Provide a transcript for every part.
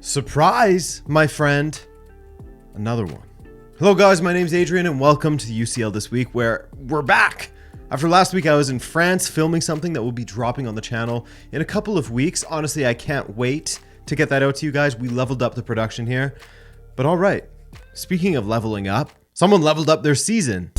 Surprise, my friend. Another one. Hello guys, my name's Adrian and welcome to the UCL this week where we're back. After last week I was in France filming something that will be dropping on the channel in a couple of weeks. Honestly, I can't wait to get that out to you guys. We leveled up the production here. But all right, speaking of leveling up, someone leveled up their season.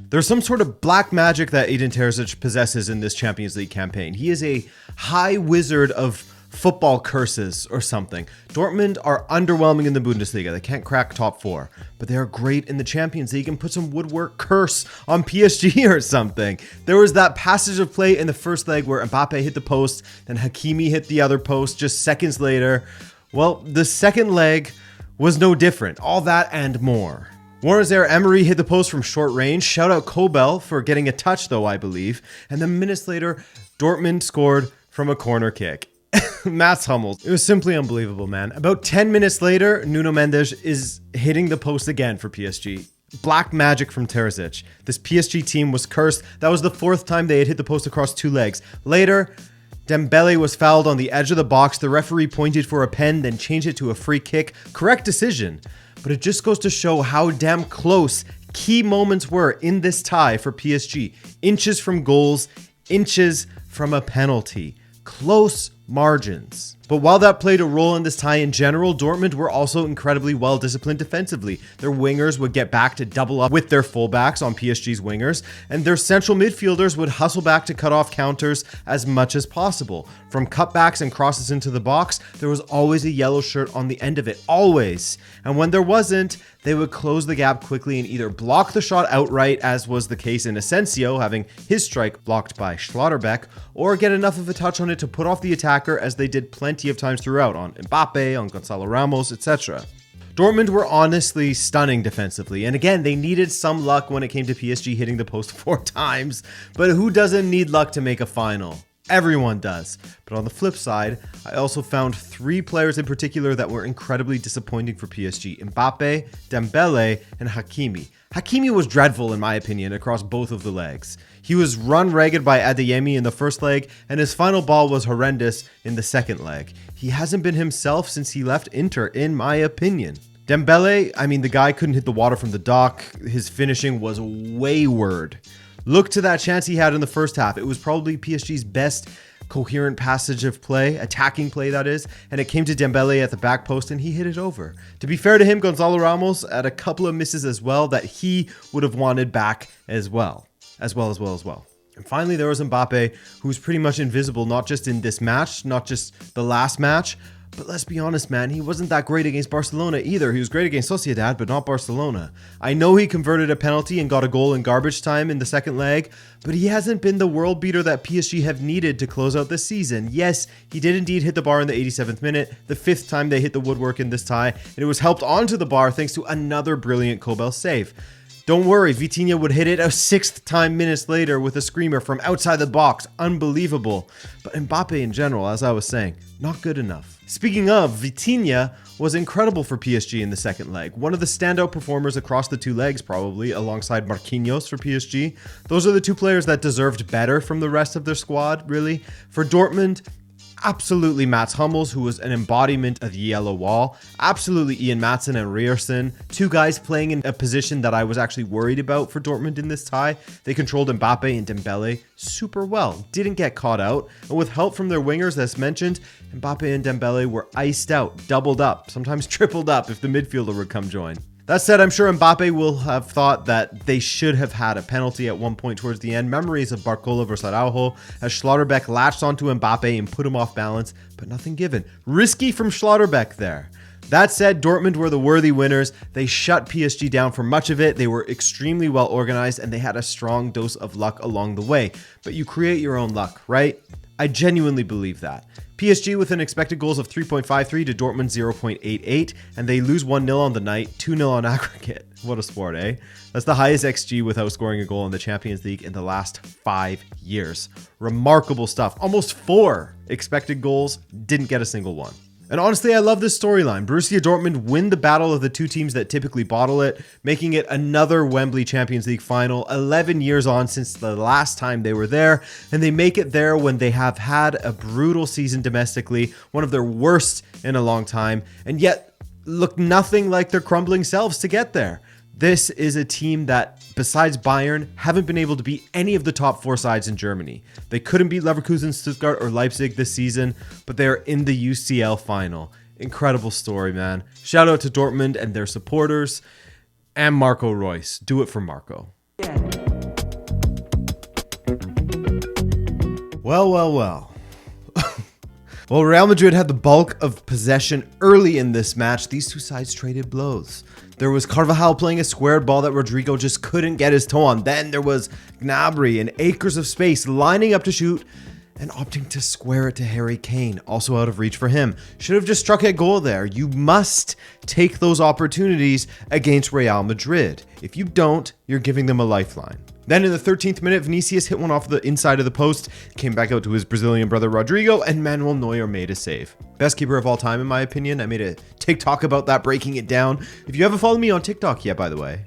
There's some sort of black magic that Edin Terzic possesses in this Champions League campaign. He is a high wizard of football curses or something. Dortmund are underwhelming in the Bundesliga. They can't crack top four, but they are great in the Champions League and put some woodwork curse on PSG or something. There was that passage of play in the first leg where Mbappe hit the post, then Hakimi hit the other post just seconds later. Well, the second leg was no different. All that and more. Warner's Emery hit the post from short range. Shout out Kobel for getting a touch though, I believe. And then minutes later, Dortmund scored from a corner kick. Mats Hummels. It was simply unbelievable, man. About 10 minutes later, Nuno Mendes is hitting the post again for PSG. Black magic from Terzic. This PSG team was cursed. That was the fourth time they had hit the post across two legs. Later, Dembele was fouled on the edge of the box. The referee pointed for a pen, then changed it to a free kick. Correct decision. But it just goes to show how damn close key moments were in this tie for PSG. Inches from goals, inches from a penalty. Close margins. But while that played a role in this tie in general, Dortmund were also incredibly well disciplined defensively. Their wingers would get back to double up with their fullbacks on PSG's wingers, and their central midfielders would hustle back to cut off counters as much as possible. From cutbacks and crosses into the box, there was always a yellow shirt on the end of it, always. And when there wasn't, they would close the gap quickly and either block the shot outright, as was the case in Asensio, having his strike blocked by Schlotterbeck, or get enough of a touch on it to put off the attacker, as they did plenty of times throughout on Mbappe, on Gonzalo Ramos, etc. Dortmund were honestly stunning defensively, and again, they needed some luck when it came to PSG hitting the post 4 times, but who doesn't need luck to make a final? Everyone does. But on the flip side, I also found 3 players in particular that were incredibly disappointing for PSG: Mbappe, Dembele, and Hakimi. Hakimi was dreadful in my opinion across both of the legs. He was run ragged by Adeyemi in the first leg, and his final ball was horrendous in the second leg. He hasn't been himself since he left Inter, in my opinion. Dembele, the guy couldn't hit the water from the dock. His finishing was wayward. Look to that chance he had in the first half. It was probably PSG's best coherent passage of play, attacking play that is, and it came to Dembele at the back post and he hit it over. To be fair to him, Gonzalo Ramos had a couple of misses as well that he would have wanted back as well. And finally, there was Mbappe, who's pretty much invisible, not just in this match, not just the last match, but let's be honest, man, he wasn't that great against Barcelona either. He was great against Sociedad, but not Barcelona. I know he converted a penalty and got a goal in garbage time in the second leg, but he hasn't been the world beater that PSG have needed to close out the season. Yes, he did indeed hit the bar in the 87th minute, the 5th time they hit the woodwork in this tie, and it was helped onto the bar thanks to another brilliant Kobel save. Don't worry, Vitinha would hit it a 6th time minutes later with a screamer from outside the box. Unbelievable. But Mbappe in general, as I was saying, not good enough. Speaking of, Vitinha was incredible for PSG in the second leg. One of the standout performers across the two legs probably, alongside Marquinhos for PSG. Those are the 2 players that deserved better from the rest of their squad, really. For Dortmund, absolutely Mats Hummels, who was an embodiment of the yellow wall. Absolutely Ian Maatsen and Ryerson. 2 guys playing in a position that I was actually worried about for Dortmund in this tie. They controlled Mbappe and Dembele super well. Didn't get caught out. And with help from their wingers, as mentioned, Mbappe and Dembele were iced out, doubled up, sometimes tripled up if the midfielder would come join. That said, I'm sure Mbappe will have thought that they should have had a penalty at one point towards the end. Memories of Barcola versus Araujo as Schlotterbeck latched onto Mbappe and put him off balance, but nothing given. Risky from Schlotterbeck there. That said, Dortmund were the worthy winners. They shut PSG down for much of it. They were extremely well organized and they had a strong dose of luck along the way. But you create your own luck, right? I genuinely believe that. PSG with an expected goals of 3.53 to Dortmund 0.88, and they lose 1-0 on the night, 2-0 on aggregate. What a sport, eh? That's the highest XG without scoring a goal in the Champions League in the last 5 years. Remarkable stuff. Almost 4 expected goals, didn't get a single one. And honestly, I love this storyline. Borussia Dortmund win the battle of the two teams that typically bottle it, making it another Wembley Champions League final 11 years on since the last time they were there. And they make it there when they have had a brutal season domestically, one of their worst in a long time, and yet look nothing like their crumbling selves to get there. This is a team that, besides Bayern, haven't been able to beat any of the top 4 sides in Germany. They couldn't beat Leverkusen, Stuttgart, or Leipzig this season, but they are in the UCL final. Incredible story, man. Shout out to Dortmund and their supporters, and Marco Reus. Do it for Marco. Well. Well, Real Madrid had the bulk of possession early in this match. These two sides traded blows. There was Carvajal playing a squared ball that Rodrigo just couldn't get his toe on. Then there was Gnabry in acres of space lining up to shoot and opting to square it to Harry Kane, also out of reach for him. Should have just struck at goal there. You must take those opportunities against Real Madrid. If you don't, you're giving them a lifeline. Then in the 13th minute, Vinicius hit one off the inside of the post, came back out to his Brazilian brother Rodrigo, and Manuel Neuer made a save. Best keeper of all time, in my opinion. I made a TikTok about that, breaking it down. If you haven't followed me on TikTok yet, by the way,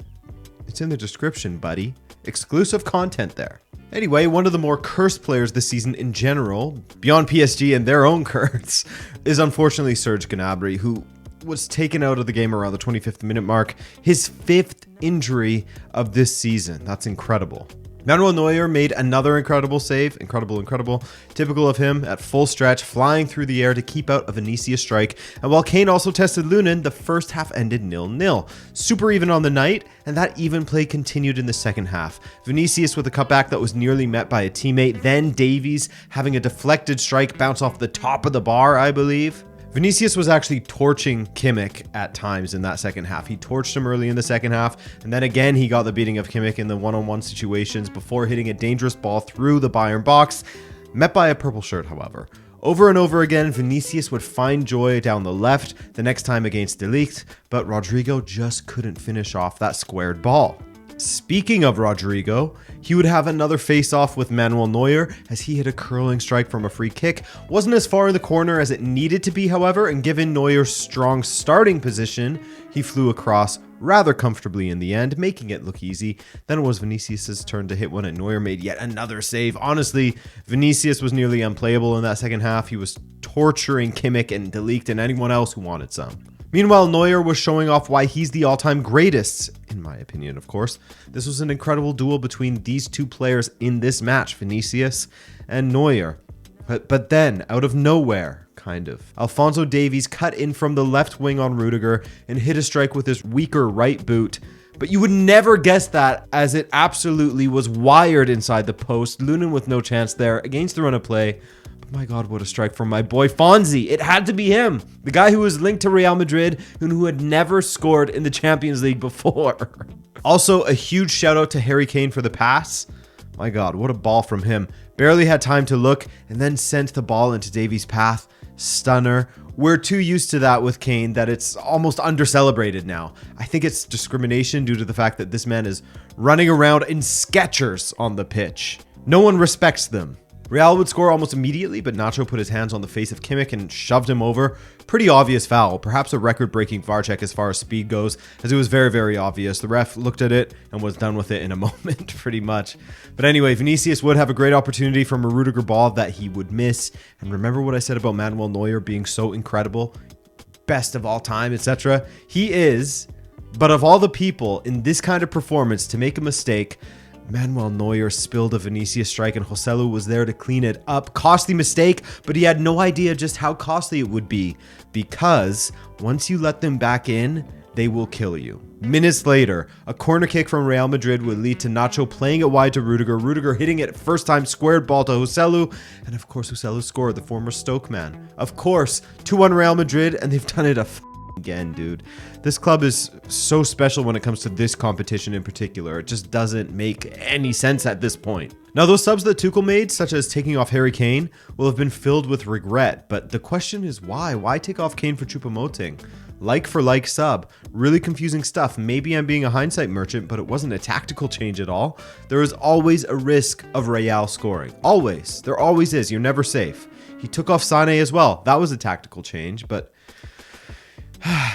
it's in the description, buddy. Exclusive content there. Anyway, one of the more cursed players this season in general, beyond PSG and their own curse, is unfortunately Serge Gnabry, who was taken out of the game around the 25th minute mark. His 5th injury of this season. That's incredible. Manuel Neuer made another incredible save. Incredible. Typical of him, at full stretch, flying through the air to keep out a Vinicius strike. And while Kane also tested Lunin, the first half ended 0-0. Super even on the night, and that even play continued in the second half. Vinicius with a cutback that was nearly met by a teammate. Then Davies having a deflected strike bounce off the top of the bar, I believe. Vinicius was actually torching Kimmich at times in that second half. He torched him early in the second half, and then again he got the beating of Kimmich in the one-on-one situations before hitting a dangerous ball through the Bayern box, met by a purple shirt, however. Over and over again, Vinicius would find joy down the left, the next time against De Ligt, but Rodrigo just couldn't finish off that squared ball. Speaking of Rodrigo, he would have another face-off with Manuel Neuer as he hit a curling strike from a free kick. Wasn't as far in the corner as it needed to be, however, and given Neuer's strong starting position, he flew across rather comfortably in the end, making it look easy. Then it was Vinicius' turn to hit one, and Neuer made yet another save. Honestly, Vinicius was nearly unplayable in that second half. He was torturing Kimmich and De Ligt and anyone else who wanted some. Meanwhile, Neuer was showing off why he's the all-time greatest, in my opinion, of course. This was an incredible duel between these two players in this match, Vinicius and Neuer. But then, out of nowhere, kind of, Alphonso Davies cut in from the left wing on Rudiger and hit a strike with his weaker right boot. But you would never guess that, as it absolutely was wired inside the post. Lunin with no chance there against the run of play. My God, what a strike from my boy Fonzie. It had to be him. The guy who was linked to Real Madrid and who had never scored in the Champions League before. Also, a huge shout out to Harry Kane for the pass. My God, what a ball from him. Barely had time to look and then sent the ball into Davies' path. Stunner. We're too used to that with Kane that it's almost under-celebrated now. I think it's discrimination due to the fact that this man is running around in Skechers on the pitch. No one respects them. Real would score almost immediately, but Nacho put his hands on the face of Kimmich and shoved him over. Pretty obvious foul, perhaps a record-breaking VAR check as far as speed goes, as it was very, very obvious. The ref looked at it and was done with it in a moment, pretty much. But anyway, Vinicius would have a great opportunity from a Rudiger ball that he would miss. And remember what I said about Manuel Neuer being so incredible? Best of all time, etc. He is, but of all the people in this kind of performance to make a mistake, Manuel Neuer spilled a Vinicius strike and Joselu was there to clean it up. Costly mistake, but he had no idea just how costly it would be, because once you let them back in, they will kill you. Minutes later, a corner kick from Real Madrid would lead to Nacho playing it wide to Rudiger. Rudiger hitting it first time squared ball to Joselu, and of course Joselu scored, the former Stoke man. Of course, 2-1 Real Madrid, and they've done it again, dude. This club is so special when it comes to this competition in particular. It just doesn't make any sense at this point. Now, those subs that Tuchel made, such as taking off Harry Kane, will have been filled with regret, but the question is why? Why take off Kane for Choupo-Moting? like for like sub. Really confusing stuff. Maybe I'm being a hindsight merchant, but it wasn't a tactical change at all. There is always a risk of Real scoring. Always. There always is. You're never safe. He took off Sané as well. That was a tactical change, but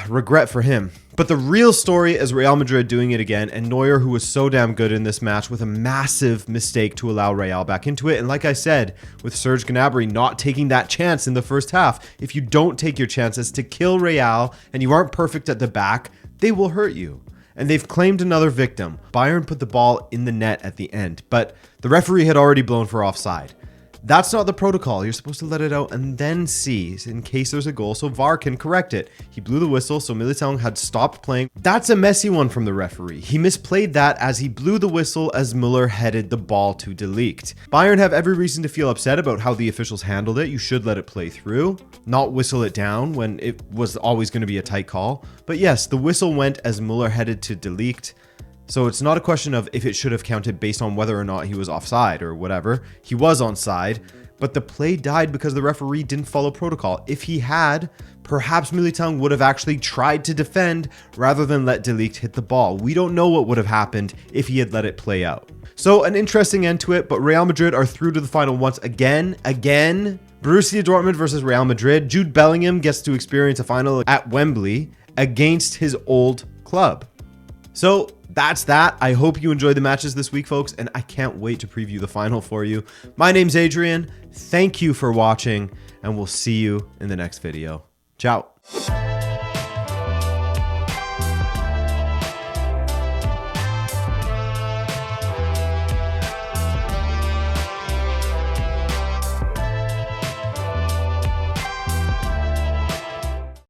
regret for him. But the real story is Real Madrid doing it again, and Neuer, who was so damn good in this match, with a massive mistake to allow Real back into it. And like I said, with Serge Gnabry not taking that chance in the first half, if you don't take your chances to kill Real and you aren't perfect at the back, they will hurt you. And they've claimed another victim. Bayern put the ball in the net at the end, but the referee had already blown for offside. That's not the protocol. You're supposed to let it out and then see in case there's a goal so VAR can correct it. He blew the whistle, so Militao had stopped playing. That's a messy one from the referee. He misplayed that as he blew the whistle as Müller headed the ball to De Ligt. Bayern have every reason to feel upset about how the officials handled it. You should let it play through, not whistle it down when it was always going to be a tight call. But yes, the whistle went as Müller headed to De Ligt. So it's not a question of if it should have counted based on whether or not he was offside or whatever. He was onside, but the play died because the referee didn't follow protocol. If he had, perhaps Militao would have actually tried to defend rather than let De Ligt hit the ball. We don't know what would have happened if he had let it play out. So an interesting end to it, but Real Madrid are through to the final once again. Borussia Dortmund versus Real Madrid. Jude Bellingham gets to experience a final at Wembley against his old club. So that's that. I hope you enjoyed the matches this week, folks, and I can't wait to preview the final for you. My name's Adrian. Thank you for watching, and we'll see you in the next video. Ciao.